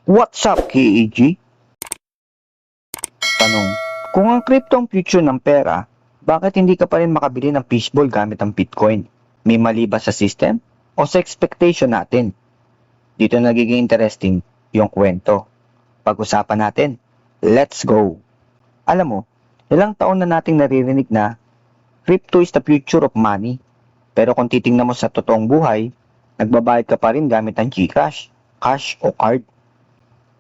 What's up, KEG? Tanong, kung ang crypto ang future ng pera, bakit hindi ka pa rin makabili ng fishball gamit ang Bitcoin? May mali ba sa system o sa expectation natin? Dito nagiging interesting yung kwento. Pag-usapan natin. Let's go! Alam mo, ilang taon na nating naririnig na crypto is the future of money. Pero kung titingnan mo sa totoong buhay, nagbabayad ka pa rin gamit ang GCash, cash o card.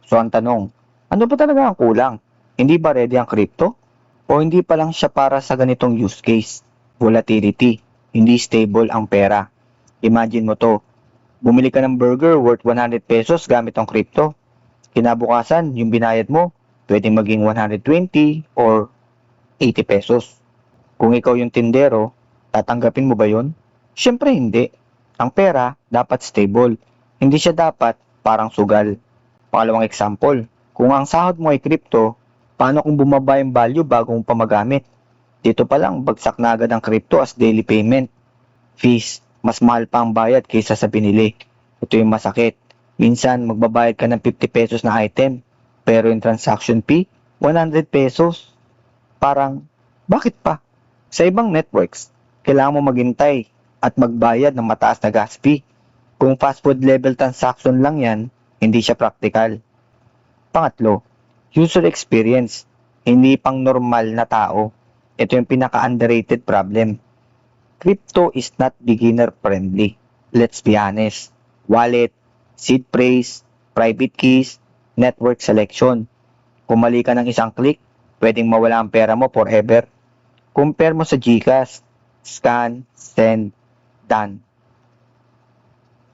So ang tanong, ano ba talaga ang kulang? Hindi ba ready ang crypto? O hindi pa lang siya para sa ganitong use case? Volatility, hindi stable ang pera. Imagine mo to, bumili ka ng burger worth 100 pesos gamit ang crypto. Kinabukasan, yung binayad mo, pwedeng maging 120 or 80 pesos. Kung ikaw yung tindero, tatanggapin mo ba yun? Siyempre hindi. Ang pera dapat stable. Hindi siya dapat parang sugal. Pangalawang example, kung ang sahod mo ay crypto, paano kung bumaba yung value bago mo pa magamit? Dito pa lang, bagsak na agad ang crypto as daily payment. Fees, mas mahal pa ang bayad kaysa sa binili. Ito yung masakit. Minsan, magbabayad ka ng 50 pesos na item, pero yung transaction fee, 100 pesos. Parang, bakit pa? Sa ibang networks, kailangan mo maghintay at magbayad ng mataas na gas fee. Kung fast food level transaction lang yan, hindi siya practical. Pangatlo, user experience. Hindi pang normal na tao. Ito yung pinaka-underrated problem. Crypto is not beginner friendly. Let's be honest. Wallet, seed phrase, private keys, network selection. Kung mali ka ng isang click, pwedeng mawala ang pera mo forever. Compare mo sa GCash, scan, send, done.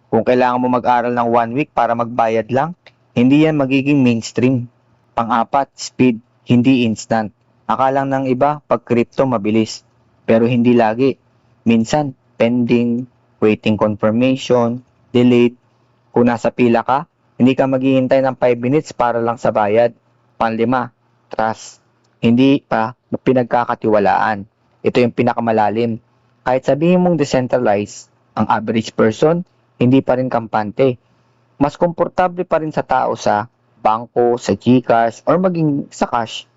Kung kailangan mo mag-aral ng 1 week para magbayad lang, hindi yan magiging mainstream. Pang-apat, speed, hindi instant. Akalang ng iba, pag crypto mabilis. Pero hindi lagi. Minsan, pending, waiting confirmation, delayed. Kung nasa pila ka, hindi ka maghihintay ng 5 minutes para lang sa bayad. Panlima, trust. Hindi pa pinagkakatiwalaan. Ito yung pinakamalalim. Kahit sabihin mong decentralized, ang average person, hindi pa rin kampante. Mas komportable pa rin sa tao sa bangko, sa GCash, or maging sa cash.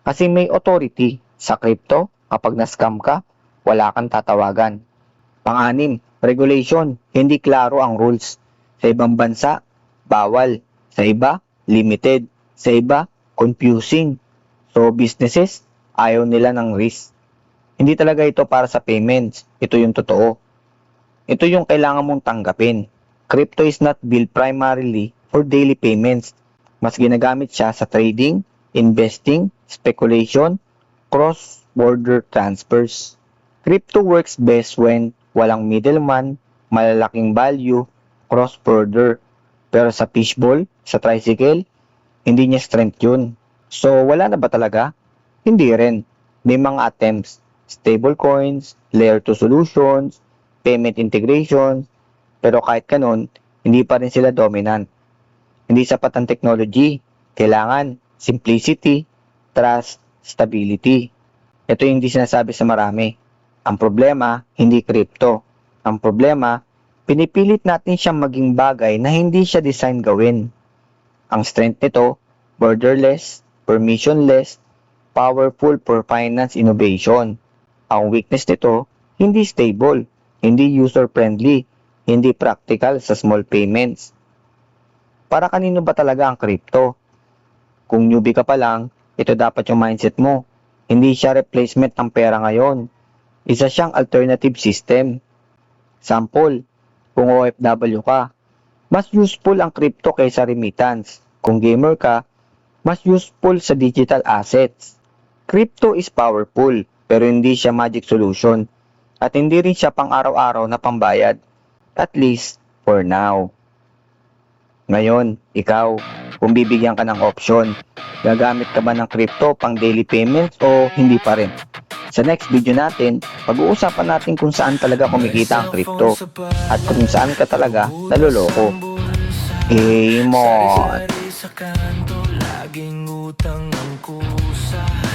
Kasi may authority. Sa crypto, kapag na-scam ka, wala kang tatawagan. Pang-anim, regulation. Hindi klaro ang rules. Sa ibang bansa, bawal. Sa iba, limited. Sa iba, confusing. So, businesses, ayaw nila ng risk. Hindi talaga ito para sa payments. Ito yung totoo. Ito yung kailangan mong tanggapin. Crypto is not built primarily for daily payments. Mas ginagamit siya sa trading, investing, speculation, cross-border transfers. Crypto works best when walang middleman, malalaking value, cross-border. Pero sa fishbowl, sa tricycle, hindi niya strength yun. So, wala na ba talaga? Hindi rin. May mga attempts, stablecoins, layer 2 solutions, payment integration, pero kahit kanon, hindi pa rin sila dominant. Hindi sapat ang technology. Kailangan simplicity, trust, stability. Ito yung hindi sinasabi sa marami. Ang problema, hindi crypto. Ang problema, pinipilit natin siyang maging bagay na hindi siya design gawin. Ang strength nito, borderless, permissionless, powerful for finance innovation. Ang weakness nito, hindi stable, hindi user-friendly, hindi practical sa small payments. Para kanino ba talaga ang crypto? Kung newbie ka pa lang, ito dapat yung mindset mo. Hindi siya replacement ng pera ngayon. Isa siyang alternative system. Sample, kung OFW ka, mas useful ang crypto kaysa remittance. Kung gamer ka, mas useful sa digital assets. Crypto is powerful, pero hindi siya magic solution. At hindi rin siya pang araw-araw na pambayad. At least, for now. Ngayon, ikaw, kung bibigyan ka ng option, gagamit ka ba ng crypto pang daily payments o hindi pa rin? Sa next video natin, pag-uusapan natin kung saan talaga kumikita ang crypto at kung saan ka talaga naloloko. Amon! Laging utang ang kusa.